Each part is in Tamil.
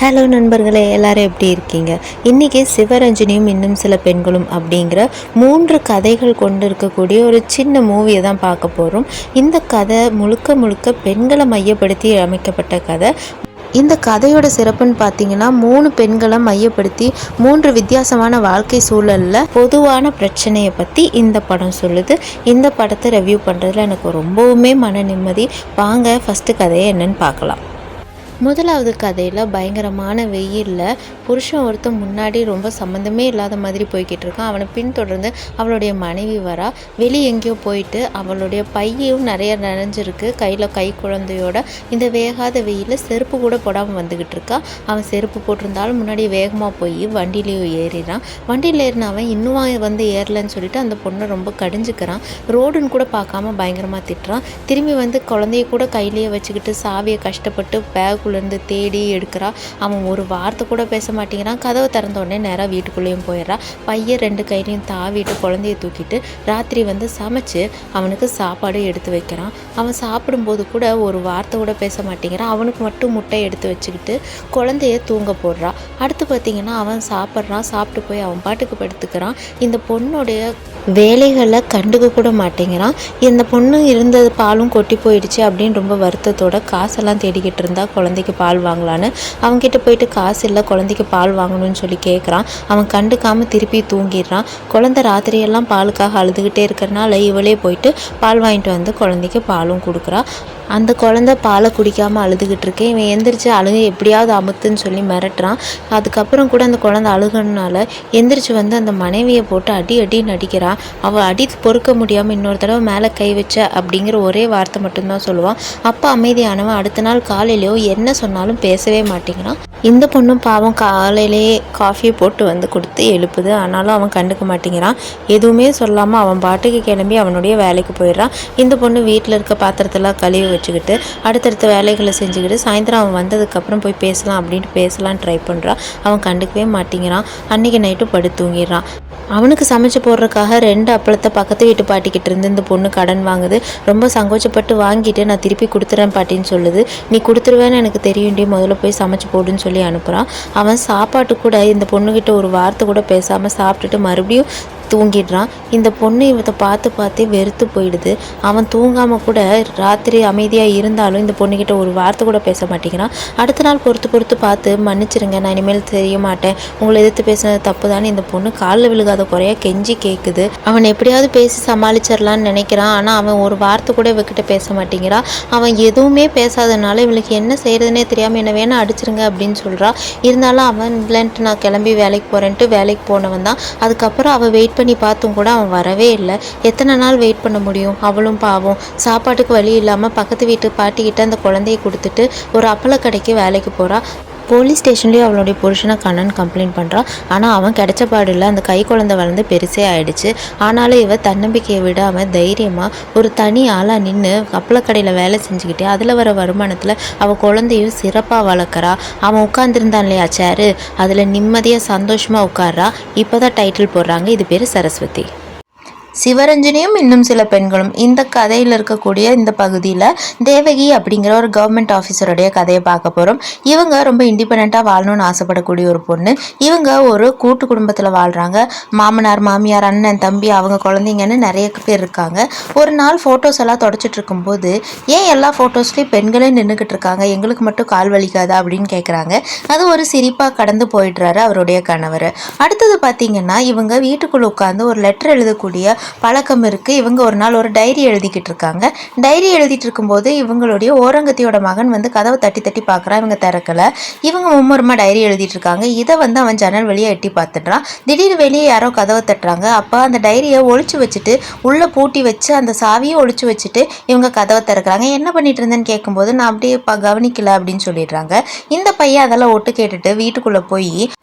ஹலோ நண்பர்களே, எல்லாரும் எப்படி இருக்கீங்க? இன்றைக்கி சிவரஞ்சனியும் இன்னும் சில பெண்களும் அப்படிங்கிற 3 கதைகள் கொண்டு இருக்கக்கூடிய ஒரு சின்ன மூவியை தான் பார்க்க போகிறோம். இந்த கதை முழுக்க முழுக்க பெண்களை மையப்படுத்தி அமைக்கப்பட்ட கதை. இந்த கதையோட சிறப்புன்னு பார்த்தீங்கன்னா 3 பெண்களை மையப்படுத்தி 3 வித்தியாசமான வாழ்க்கை சூழலில் பொதுவான பிரச்சனையை பற்றி இந்த படம் சொல்லுது. இந்த படத்தை ரிவ்யூ பண்ணுறதுல எனக்கு ரொம்பவுமே மன நிம்மதி. வாங்க ஃபஸ்ட்டு கதையை என்னன்னு பார்க்கலாம். முதலாவது கதையில் பயங்கரமான வெயிலில் புருஷன் ஒருத்தன் முன்னாடி ரொம்ப சம்மந்தமே இல்லாத மாதிரி போய்கிட்டு இருக்கான். அவனை பின்தொடர்ந்து அவளுடைய மனைவி வரா. வெளியே எங்கேயோ போயிட்டு அவளுடைய பையும் நிறைய நனைஞ்சிருக்கு. கையில் கை குழந்தையோட இந்த வேகாத வெயிலில் செருப்பு கூட போடாமல் வந்துக்கிட்டு இருக்கா. அவன் செருப்பு போட்டிருந்தாலும் முன்னாடி வேகமாக போய் வண்டியிலேயும் ஏறிறான். வண்டியில் ஏறின அவன் இன்னும் வந்து ஏறலன்னு சொல்லிட்டு அந்த பொண்ணை ரொம்ப கடிஞ்சுக்கிறான். ரோடுன்னு கூட பார்க்காம பயங்கரமாக திட்டுறான். திரும்பி வந்து குழந்தைய கூட கையிலேயே வச்சுக்கிட்டு சாவியை கஷ்டப்பட்டு பேக்குள்ளேருந்து தேடி எடுக்கிறா. அவன் ஒரு வார்த்தை கூட பேச மாட்டேங்கிறான். கதவை திறந்த உடனே நேராக வீட்டுக்குள்ளேயும் போயிடுறான். பையன் 2 கையிலையும் தாவிட்டு குழந்தைய தூக்கிட்டு ராத்திரி வந்து சமைச்சு அவனுக்கு சாப்பாடு எடுத்து வைக்கிறான். அவன் சாப்பிடும்போது கூட ஒரு வார்த்தை கூட பேச மாட்டேங்கிறான். அவனுக்கு மட்டும் முட்டை எடுத்து வச்சுக்கிட்டு குழந்தைய தூங்க போடுறான். அடுத்து பார்த்திங்கன்னா அவன் சாப்பிட்றான். சாப்பிட்டு போய் அவன் பாட்டுக்கு படுத்துக்கிறான். இந்த பொண்ணுடைய வேலைகளை கண்டுக்க கூட மாட்டேங்கிறான். இந்த பொண்ணு இருந்தது பாலும் கொட்டி போயிடுச்சு அப்படின்னு ரொம்ப வருத்தத்தோட காசெல்லாம் தேடிக்கிட்டு இருந்தா குழந்தைக்கு பால் வாங்கலான்னு. அவன்கிட்ட போயிட்டு காசு இல்லை, குழந்தைக்கு பால் வாங்கணும்னு சொல்லி கேட்குறான். அவன் கண்டுக்காமல் திருப்பி தூங்கிடுறான். குழந்தை ராத்திரியெல்லாம் பாலுக்காக அழுதுகிட்டே இருக்கிறனால இவளே போயிட்டு பால் வாங்கிட்டு வந்து குழந்தைக்கு பாலும் கொடுக்குறா. அந்த குழந்தை பாலை குடிக்காமல் அழுதுகிட்டு இருக்கேன். இவன் எந்திரிச்சு அழுகை எப்படியாவது அமுத்துன்னு சொல்லி மிரட்டுறான். அதுக்கப்புறம் கூட அந்த குழந்தை அழுகனால எந்திரிச்சு வந்து அந்த மனைவியை போட்டு அடி அடின்னு அடிக்கிறான். அவள் அடி பொறுக்க முடியாமல் இன்னொரு தடவை மேலே கை வச்ச அப்படிங்கிற ஒரே வார்த்தை மட்டும்தான் சொல்லுவான். அப்போ அமைதியானவன் அடுத்த நாள் காலையிலையோ என்ன சொன்னாலும் பேசவே மாட்டேங்கிறான். இந்த பொண்ணும் பாவம் காலையிலேயே காஃபியை போட்டு வந்து கொடுத்து எழுப்புது. ஆனாலும் அவன் கண்டுக்க மாட்டேங்கிறான். எதுவுமே சொல்லாமல் அவன் பாட்டுக்கு கிளம்பி அவனுடைய வேலைக்கு போயிடுறான். இந்த பொண்ணு வீட்டில் இருக்க பாத்திரத்தெல்லாம் கழுவி வச்சுக்கிட்டு அடுத்தடுத்த வேலைகளை செஞ்சுக்கிட்டு சாயந்தரம் அவன் வந்ததுக்கப்புறம் போய் பேசலாம் அப்படின்ட்டு பேசலான்னு ட்ரை பண்ணுறான். அவன் கண்டுக்கவே மாட்டேங்கிறான். அன்றைக்கி நைட்டு படுத்து தூங்கிடுறான். அவனுக்கு சமைச்சு போடுறதுக்காக 2 அப்பளத்தை பக்கத்து வீட்டு பாட்டிக்கிட்டு இருந்து இந்த பொண்ணு கடன் வாங்குது. ரொம்ப சங்கோச்சப்பட்டு வாங்கிட்டு நான் திருப்பி கொடுத்துறேன் பாட்டின்னு சொல்லுது. நீ கொடுத்துருவேன்னு எனக்கு தெரியும்டி, முதல்ல போய் சமைச்சு போடுன்னு சொல்லி அனுப்புகிறான். அவன் சாப்பாட்டு கூட இந்த பொண்ணுக்கிட்ட ஒரு வார்த்தை கூட பேசாமல் சாப்பிட்டுட்டு மறுபடியும் தூங்கிடுறான். இந்த பொண்ணு இவத்தை பார்த்தே வெறுத்து போயிடுது. அவன் தூங்காமல் கூட ராத்திரி அமைதியாக இருந்தாலும் இந்த பொண்ணுக்கிட்ட ஒரு வார்த்தை கூட பேச மாட்டேங்கிறான். அடுத்த நாள் பொறுத்து பார்த்து மன்னிச்சிருங்க, நான் இனிமேல் தெரிய மாட்டேன், உங்களை எதிர்த்து பேசுனது தப்பு தானே இந்த பொண்ணு காலில் விழுகாத குறையா கெஞ்சி கேட்குது. அவன் எப்படியாவது பேசி சமாளிச்சிடலான்னு நினைக்கிறான். ஆனால் அவன் ஒரு வார்த்தை கூட இவக்கிட்ட பேச மாட்டேங்கிறான். அவன் எதுவுமே பேசாதனால இவளுக்கு என்ன செய்கிறதுனே தெரியாமல் என்ன வேணால் அடிச்சிருங்க அப்படின்னு சொல்கிறான். இருந்தாலும் அவன் இல்லைன்ட்டு நான் கிளம்பி வேலைக்கு போகிறேன்ட்டு வேலைக்கு போனவன் தான். அதுக்கப்புறம் அவள் வெயிட் பண்ணி பார்த்தும் கூட அவன் வரவே இல்லை. எத்தனை நாள் வெயிட் பண்ண முடியும்? அவளும் பாவம் சாப்பாட்டுக்கு வழி இல்லாமல் பக்கத்து வீட்டு பாட்டிக்கிட்ட அந்த குழந்தைய கொடுத்துட்டு ஒரு அப்பளக்கடைக்கு வேலைக்கு போகிறா. போலீஸ் ஸ்டேஷன்லேயும் அவளுடைய புருஷனை கண்ணன் கம்ப்ளைண்ட் பண்ணுறான். ஆனால் அவன் கிடைச்ச பாடில்லை. அந்த கை குழந்தை வளர்ந்து பெருசே ஆயிடுச்சு. ஆனாலும் இவன் தன்னம்பிக்கையை விடாமல் தைரியமாக ஒரு தனி ஆளாக நின்று அப்பளக்கடையில் வேலை செஞ்சுக்கிட்டே அதில் வர வருமானத்தில் அவள் குழந்தையும் சிறப்பாக வளர்க்குறா. அவன் உட்காந்துருந்தான் இல்லையா சேரு, அதில் நிம்மதியாக சந்தோஷமாக உட்கார்றா. இப்போ தான் டைட்டில் போடுறாங்க. இது பேர் சரஸ்வதி. சிவரஞ்சனியும் இன்னும் சில பெண்களும் இந்த கதையில் இருக்கக்கூடிய இந்த பகுதியில் தேவகி அப்படிங்கிற ஒரு கவர்மெண்ட் ஆஃபீஸருடைய கதையை பார்க்க போகிறோம். இவங்க ரொம்ப இண்டிபெண்ட்டாக வாழணும்னு ஆசைப்படக்கூடிய ஒரு பொண்ணு. இவங்க ஒரு கூட்டு குடும்பத்தில் வாழ்கிறாங்க. மாமனார், மாமியார், அண்ணன், தம்பி, அவங்க குழந்தைங்கன்னு நிறைய பேர் இருக்காங்க. ஒரு நாள் ஃபோட்டோஸ் எல்லாம் தொடச்சிட்டு இருக்கும்போது ஏன் எல்லா ஃபோட்டோஸ்லேயும் பெண்களே நின்றுக்கிட்டு இருக்காங்க, எங்களுக்கு மட்டும் கால் வலிக்காதா அப்படின்னு கேட்குறாங்க. அது ஒரு சிரிப்பாக கடந்து போயிடுறாரு அவருடைய கணவர். அடுத்தது பார்த்திங்கன்னா இவங்க வீட்டுக்குள்ளே உட்காந்து ஒரு லெட்டர் எழுதக்கூடிய பழக்கம் இருக்குது. இவங்க ஒரு நாள் ஒரு டைரி எழுதிக்கிட்டு இருக்காங்க. டைரி எழுதிட்டு இருக்கும்போது இவங்களுடைய ஓரங்கத்தியோட மகன் வந்து கதவை தட்டி பார்க்குறான். இவங்க திறக்கலை. இவங்க மும்முரமாக டைரி எழுதிட்டு இருக்காங்க. இதை வந்து அவன் ஜன்னல் வெளியே எட்டி பார்த்துட்றான். திடீர்னு வெளியே யாரோ கதவை தட்டுறாங்க. அப்போ அந்த டைரியை ஒழிச்சு வச்சுட்டு உள்ளே பூட்டி வச்சு அந்த சாவியை ஒழிச்சு வச்சுட்டு இவங்க கதவை திறக்கிறாங்க. என்ன பண்ணிட்டு இருந்தேன்னு கேட்கும்போது நான் அப்படியே கவனிக்கல அப்படின்னு சொல்லிடுறாங்க. இந்த பையன் அதெல்லாம் ஒட்டு கேட்டுட்டு வீட்டுக்குள்ளே போய்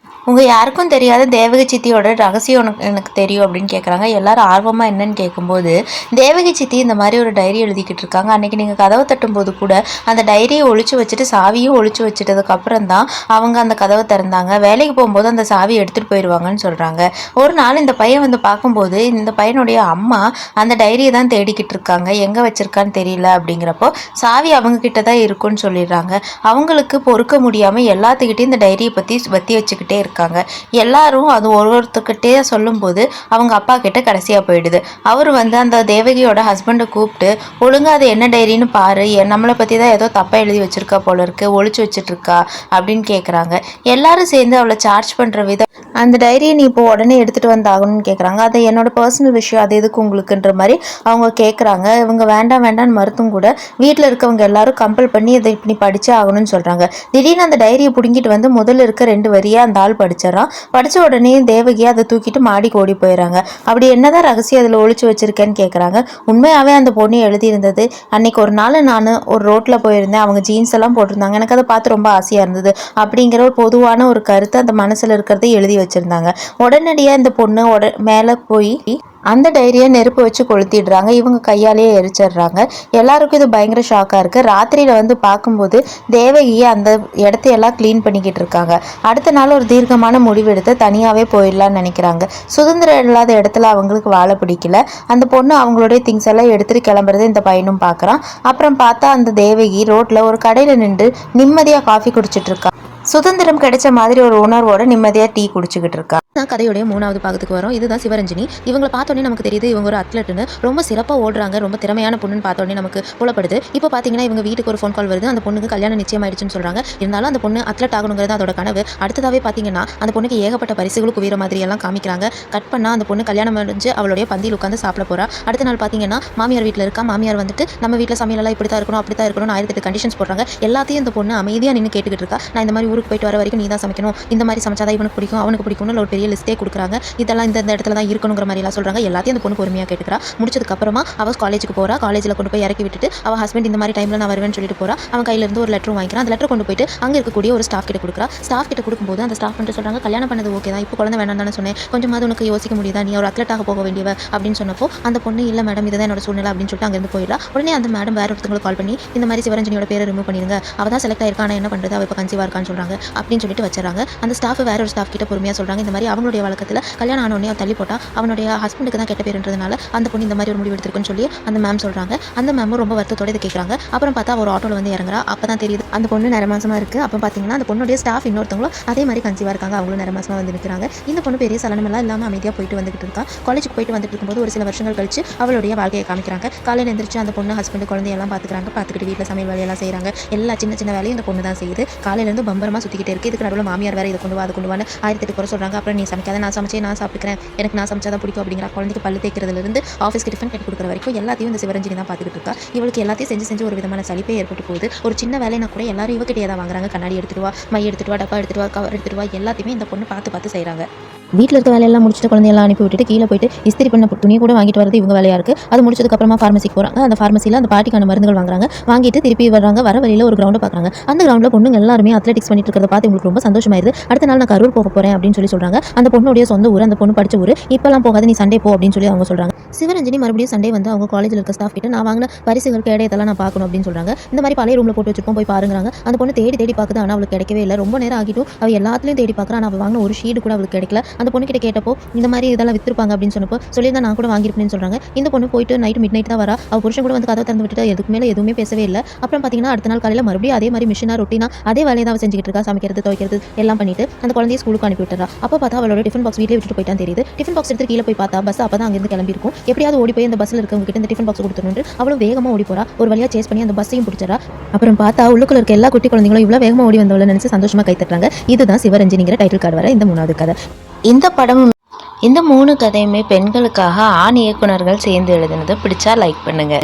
உங்கள் யாருக்கும் தெரியாத தேவகி சித்தியோட ரகசியம் எனக்கு தெரியும் அப்படின்னு கேட்குறாங்க. எல்லாரும் ஆர்வமாக என்னன்னு கேட்கும்போது, தேவகி சித்தி இந்த மாதிரி ஒரு டைரி எழுதிக்கிட்டு இருக்காங்க. அன்றைக்கி நீங்கள் கதவை தட்டும்போது கூட அந்த டைரியை ஒழிச்சு வச்சுட்டு சாவியும் ஒழிச்சு வச்சுட்டதுக்கப்புறம் தான் அவங்க அந்த கதவை திறந்தாங்க. வேலைக்கு போகும்போது அந்த சாவி எடுத்துகிட்டு போயிடுவாங்கன்னு சொல்கிறாங்க. ஒரு நாள் இந்த பையன் வந்து பார்க்கும்போது இந்த பையனுடைய அம்மா அந்த டைரியை தான் தேடிக்கிட்டு இருக்காங்க. எங்கே வச்சுருக்கான்னு தெரியல அப்படிங்கிறப்போ சாவி அவங்கக்கிட்ட தான் இருக்குன்னு சொல்லிடுறாங்க. அவங்களுக்கு பொறுக்க முடியாமல் எல்லாத்துக்கிட்டையும் இந்த டைரியை பற்றி வத்தி வச்சுக்கிட்டே இருக்காங்க. எல்லாரும் அது ஒருத்தர்கிட்டே சொல்லும்போது அவங்க அப்பா கிட்ட கடைசியாக போயிடுது. அவர் வந்து அந்த தேவகியோட ஹஸ்பண்டை கூப்பிட்டு, ஒழுங்காக அது என்ன டைரின்னு பாரு, நம்மளை பற்றி தான் ஏதோ தப்பாக எழுதி வச்சுருக்கா போல இருக்கு, ஒழிச்சு வச்சுட்ருக்கா அப்படின்னு கேட்குறாங்க. எல்லாரும் சேர்ந்து அவளை சார்ஜ் பண்ணுற விதம், அந்த டைரியை நீ இப்போ உடனே எடுத்துகிட்டு வந்தாகணும்னு கேட்குறாங்க. அது என்னோட பர்சனல் விஷயம், அது எதுக்கு உங்களுக்குன்ற மாதிரி அவங்க கேட்குறாங்க. இவங்க வேண்டாம் வேண்டான்னு மறுத்தும் கூட வீட்டில் இருக்கவங்க எல்லாரும் கம்பல் பண்ணி அதை இப்படி படித்தே ஆகணும்னு சொல்கிறாங்க. திடீர்னு அந்த டைரியை பிடுங்கிட்டு வந்து முதல்ல இருக்க 2 வரியாக அந்த ஆள் படிச்சிடறான். படித்த உடனே தேவகியை அதை தூக்கிட்டு மாடிக்கு ஓடி போயிடறாங்க. அப்படி என்னதான் ரகசியம் அதில் ஒழிச்சு வச்சிருக்கேன்னு கேட்குறாங்க. உண்மையாகவே அந்த பொண்ணு எழுதியிருந்தது, அன்னைக்கு ஒரு நாள் நான் ஒரு ரோட்டில் போயிருந்தேன், அவங்க ஜீன்ஸ் எல்லாம் போட்டிருந்தாங்க, எனக்கு அதை பார்த்து ரொம்ப ஆசையாக இருந்தது அப்படிங்கிற ஒரு பொதுவான ஒரு கருத்து அந்த மனசில் இருக்கிறத எழுதி வச்சுருந்தாங்க. உடனடியாக இந்த பொண்ணு மேலே போய் அந்த டைரியை நெருப்பு வச்சு கொளுத்திடுறாங்க. இவங்க கையாலேயே எரிச்சிடுறாங்க. எல்லாருக்கும் இது பயங்கர ஷாக்காக இருக்குது. ராத்திரியில் வந்து பார்க்கும்போது தேவகியை அந்த இடத்தையெல்லாம் க்ளீன் பண்ணிக்கிட்டு இருக்காங்க. அடுத்த நாள் ஒரு தீர்க்கமான முடிவு எடுத்து தனியாகவே போயிடலான்னு நினைக்கிறாங்க. சுதந்திரம் இல்லாத இடத்துல அவங்களுக்கு வாழ பிடிக்கல. அந்த பொண்ணு அவங்களுடைய திங்ஸ் எல்லாம் எடுத்துகிட்டு கிளம்புறதை இந்த பையனும் பார்க்குறான். அப்புறம் பார்த்தா அந்த தேவகி ரோட்டில் ஒரு கடையில் நின்று நிம்மதியாக காஃபி குடிச்சிட்டு இருக்கா. சுதந்திரம் கிடைச்ச மாதிரி ஒரு உணர்வோட நிம்மதியாக டீ குடிச்சுக்கிட்டு இருக்கா. கதையுடைய 3வது பாகத்துக்கு வரும். இதுதான் சிவரஞ்சனி. இவங்களை பார்த்தோன்னே நமக்கு தெரியுது இவங்க ஒரு அத்லெட்னு, ரொம்ப சிறப்பாக ஓடுறாங்க, ரொம்ப திறமையான பொண்ணுன்னு பார்த்தோன்னே நமக்கு புலப்படுது. இப்போ பார்த்தீங்கன்னா இவங்க வீட்டுக்கு ஒரு ஃபோன் கால் வருது. அந்த பொண்ணுக்கு கல்யாணம் நிச்சயமாயிடுச்சுன்னு சொல்கிறாங்க. இருந்தாலும் அந்த பொண்ணு அத்லெட் ஆகணுங்கிறது அதோட கனவு. அடுத்ததாகவே பார்த்தீங்கன்னா அந்த பொண்ணுக்கு ஏகப்பட்ட பரிசுகளும் குவிற மாதிரி எல்லாம் காமிக்கிறாங்க. கட் பண்ணால் அந்த பொண்ணு கல்யாணம் முடிஞ்சு அவளுடைய பந்தியில் உட்காந்து சாப்பிட போகிறா. அடுத்த நாள் பார்த்தீங்கன்னா மாமியார் வீட்டில் இருக்கா. மாமியார் வந்துட்டு நம்ம வீட்டில் சமையலெல்லாம் இப்படி தான் இருக்கணும், அப்படி தான் இருக்கணும், 1008 கண்டிஷன்ஸ் போடுறாங்க. எல்லாத்தையும் இந்த பொண்ணு அமைதியாக நின்று கேட்டுக்கிட்டு இருக்கா. நான் இந்த மாதிரி ஊருக்கு போயிட்டு வர வரைக்கும் நீ தான் சமைக்கணும், இந்த மாதிரி சமைச்சாதான் இவனுக்கு பிடிக்கும், அவனுக்கு பிடிக்கும்னு ஒரு பெரிய லிஸ்ட்டே கொடுக்குறாங்க. இதெல்லாம் இந்த இடத்துல தான் இருக்கணுங்கிற மாதிரிலாம் சொல்கிறாங்க. எல்லாத்தையும் அந்த பொண்ணு பொறுமையாக கேட்டுக்கிறா. முடிச்சதுக்கப்புறமா அவள் காலேஜுக்கு போகிறா. காலேஜில் கொண்டு போய் இறக்கி விட்டுட்டு அவள் ஹஸ்பண்ட் இந்த மாதிரி டைமில் நான் வருவேன்னு சொல்லிட்டு போகிறா. அவன் கையிலேருந்து ஒரு லெட்டரும் வாங்கிக்கிறான். அந்த லெட்டர் கொண்டு போயிட்டு அங்கே இருக்கக்கூடிய ஒரு ஸ்டாஃப் கிட்ட கொடுக்குறா. ஸ்டாஃப் கிட்ட கொடுக்கும்போது அந்த ஸ்டாஃப் பண்ணிட்டு சொல்கிறாங்க, கல்யாணம் பண்ணது ஓகே தான், இப்போ குழந்தை வேணாம் தானே சொன்னேன், கொஞ்சமாவது உனக்கு யோசிக்க முடியுதா, நீ ஒரு அத்லெட்டாக போக வேண்டியவ அப்படின்னு சொன்னப்போ அந்த பொண்ணு இல்லை மேடம் இதுதான் என்னோட சூழ்நிலை அப்படின்னு சொல்லிட்டு அங்கேருந்து போயிடலாம். உடனே அந்த மேடம் வேற ஒருத்தவங்களுக்கு கால் பண்ணி இந்த மாதிரி சிவரஞ்சனியோட பேரை ரிமூவ் பண்ணிடுங்க, அவள் தான் செலக்ட் ஆயிருக்கா, என்ன பண்ணுறது, அவள் இப்போ கன்சீவாக இருக்கான்னு சொல்கிறாங்க அப்படின்னு சொல்லிட்டு வச்சுறாங்க. அந்த ஸ்டாஃப் வேற ஒரு ஸ்டாஃப் கிட்ட பொறுமையாக சொல்கிறாங்க, இந்த மாதிரி அவங்களுடைய வழக்கத்தில் கல்யாணம் ஆனோடனே தள்ளி போட்டால் அவனுடைய ஹஸ்பண்டுக்கு தான் கெட்ட பேருன்றதுனால அந்த பொண்ணு இந்த மாதிரி ஒரு முடிவு எடுத்திருக்குன்னு சொல்லி அந்த மேம் சொல்கிறாங்க. அந்த மேமும் ரொம்ப வருத்தத்தோடு இதை கேட்குறாங்க. அப்புறம் பார்த்தா ஒரு ஆட்டோவில் வந்து இறங்குறா. அப்போ தான் தெரியுது அந்த பொண்ணு நிறமாசமாக இருக்குது. அப்போ பார்த்தீங்கன்னா அந்த பொண்ணுடைய ஸ்டாஃப் இன்னொருத்தவங்களும் அதே மாதிரி கன்சீவாக இருக்காங்க, அவங்களும் நிறமாசமாக வந்து நிற்கிறாங்க. இந்த பொண்ணு பெரிய சலனமெல்லாம் இல்லாமல் அமைதியாக போயிட்டு வந்துட்டு இருக்கா. காலேஜுக்கு போயிட்டு வந்துட்டு இருக்கும்போது ஒரு சில வருஷங்கள் கழிச்சு அவளுடைய வாழ்க்கையை காமிக்கிறாங்க. காலையில் எந்திரிச்சு அந்த பொண்ணு ஹஸ்பண்டு குழந்தையெல்லாம் பார்த்துக்கிறாங்க. பார்த்துக்கிட்டு வீட்டில் சமையல் வேலையெல்லாம் செய்கிறாங்க. எல்லா சின்ன சின்ன வேலையும் இந்த பொண்ணு தான் செய்யுது. காலையிலேருந்து பம்பரமாக சுற்றிக்கிட்டே இருக்குது. இதுக்கு நடுவில் மாமியார் வேறு இதை கொண்டு வா அது கொண்டு வான்னு 1008 குறை சொல்கிறாங்க. அப்புறம் நீ சமைக்காத, நான் சமைச்சே நான் சாப்பிட்டுக்கிறேன், எனக்கு நான் சமைச்சா தான் பிடிக்கும் அப்படிங்கிற. குழந்தைக்கு பல்லு தேய்க்கிறதுலேருந்து ஆஃபீஸ்க்கு டிஃபன் கட்டி கொடுக்குற வரைக்கும் எல்லாத்தையும் இந்த சிவரஞ்சனி தான் பார்த்துக்கிட்டு இருக்கா. இவளுக்கு எல்லாத்தையும் செஞ்சு செஞ்சு ஒரு விதமான சலிப்பே ஏற்பட்டு போகுது. ஒரு சின்ன வேலைனா கூட எல்லாரும் இவக்கிட்டே தான் வாங்குறாங்க. கண்ணாடி எடுத்துட்டு வா, மை எடுத்துட்டு வா, டப்பா எடுத்துட்டு வா, கவர் எடுத்துட்டு வா, எல்லாத்தையுமே இந்த பொண்ணு பார்த்து பார்த்து செய்கிறாங்க. வீட்டில் இருக்க வேலையெல்லாம் முடிச்சுட்டு குழந்தையெல்லாம் அனுப்பி விட்டுட்டு கீழே போயிட்டு இஸ்திரி பண்ண துணியை கூட வாங்கிட்டு வரது இவங்க வேலையாக இருக்குது. அது முடிச்சதுக்கப்புறமா ஃபார்மசிக்கு போகிறாங்க. அந்த ஃபார்மசியில் அந்த பாட்டிக்கான மருந்துகள் வாங்குறாங்க. வாங்கிட்டு திருப்பி வர்றாங்க. வர வழியில் ஒரு கிரௌண்டை பார்க்குறாங்க. அந்த கிரௌண்டில் பொண்ணுங்க எல்லாருமே அத்லெட்டிக்ஸ் பண்ணிட்டு இருக்கிறத பார்த்து உங்களுக்கு ரொம்ப சந்தோஷமாயிருது. அடுத்த நாள் நான் கரூர் போக போகிறேன் அப்படின்னு சொல்லி சொல்கிறாங்க. அந்த பொண்ணுடைய சொந்த ஊர், அந்த பொண்ணு படித்த ஊர். இப்போலாம் போகாத, நீ சண்டே போ அப்படின்னு சொல்லி அவங்க சொல்கிறாங்க. சிவரஞ்சனி மறுபடியும் சண்டே வந்து அவங்க காலேஜில் இருக்க ஸ்டாஃப் கிட்ட நான் வாங்கின பரிசுகள் கேடையதெல்லாம் நான் பார்க்கணும் அப்படின்னு சொல்கிறாங்க. இந்த மாதிரி பழைய ரூமில் போட்டு வச்சிருப்போம், போய் பாருங்கிறாங்க. அந்த பொண்ணு தேடி தேடி பார்க்குது. ஆனால் அவளுக்கு கிடைக்கவே இல்லை. ரொம்ப நேரம் ஆகிட்டும் அவள் எல்லாத்துலேயும் தேடி பார்க்குறா. ஆனால் அவள் வாங்கின ஒரு ஷீடு கூட அவளுக்கு கிடைக்கல. அந்த பொண்ணு கிட்ட கேட்டப்போ இந்த மாதிரி இதெல்லாம் வித்துருப்பாங்க அப்படின்னு சொன்னப்போ சொல்லியிருந்தா நான் கூட வாங்கியிருப்பேன்னு சொல்கிறாங்க. இந்த பொண்ணு போயிட்டு நைட்டு மிட் நைட் தான் வரா. அவள் புருஷன் கூட வந்து கதவை திறந்து விட்டுட்டு எதுக்கு மேலே எதுவுமே பேசவே இல்லை. அப்புறம் பார்த்தீங்கன்னா அடுத்த நாள் காலையில் மறுபடியும் அதே மாதிரி மிஷினாக ரொட்டினா அதே வேலையை தான் செஞ்சுக்கிட்டு இருக்கா. சமைக்கிறது, துவைக்கிறது எல்லாம் பண்ணிட்டு அந்த குழந்தைய ஸ்கூலுக்கு அனுப்பி விட்டுறா. அப்போ பார்த்தா அவளோட டிஃபன் பாக்ஸ் வீட்டில் விட்டுட்டு போயிட்டான் தெரியுது. டிஃபன் பாக்ஸ் எடுத்து கீழே போய் பார்த்தா பஸ் அப்போ தான் அங்கேருந்து கிளம்பிருக்கும். எப்படியாவது ஓடி போய் அந்த பஸ்ஸில் இருக்கவங்க கிட்ட இந்த டிஃபன் பாக்ஸ் கொடுத்துட்டு அவ்வளோ வேகமாக ஓடி போறா. ஒரு வழியாக சேஸ் பண்ணி அந்த பஸ்ஸையும் பிடிச்சறா. அப்புறம் பார்த்தா உள்ளுக்குள்ள இருக்க எல்லா குட்டி குழந்தைங்களும் இவ்வளோ வேகமாக ஓடி வந்தவளை நினைச்சு சந்தோஷமாக கைத்தட்டுறாங்க. இதுதான் சிவரஞ்சனிங்கிற டைட்டில் கார்டு வர இந்த 3வது கதை. இந்த படமும் இந்த 3 கதையுமே பெண்களுக்காக ஆண் இயக்குனர்கள் சேர்ந்து எழுதினது. பிடிச்சா லைக் பண்ணுங்க.